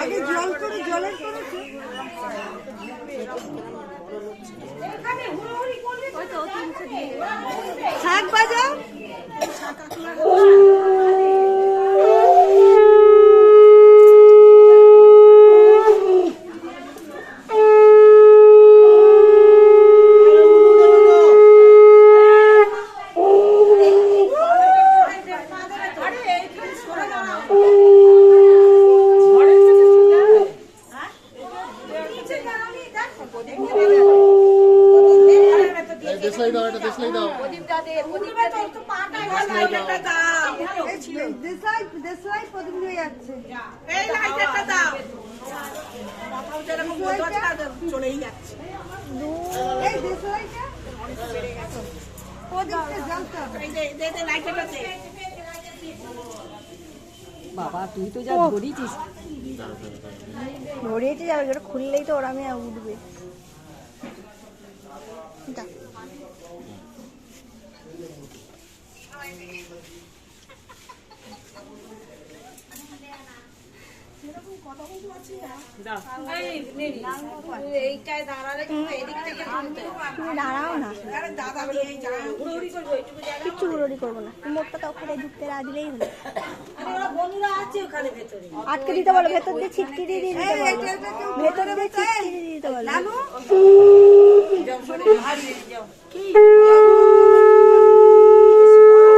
আগে জল করে জলের করেছে শাক বাজাও বাবা তুই তো যা ধরিয়েছিস ধরিয়েছিস আর ওটা খুললেই তো ওরা আমি উঠবে দাঁড়াও না কিচ্ছু হুড়োড়ি করবো না মোটটা তো ওখানে ঢুকতে দিলেই হলো আটকে দিতে বলো ভেতর দিয়ে ছিটকে দিয়ে দিতে বলো ভেতরে দিয়ে ছিটকে দিয়ে দিতে বলো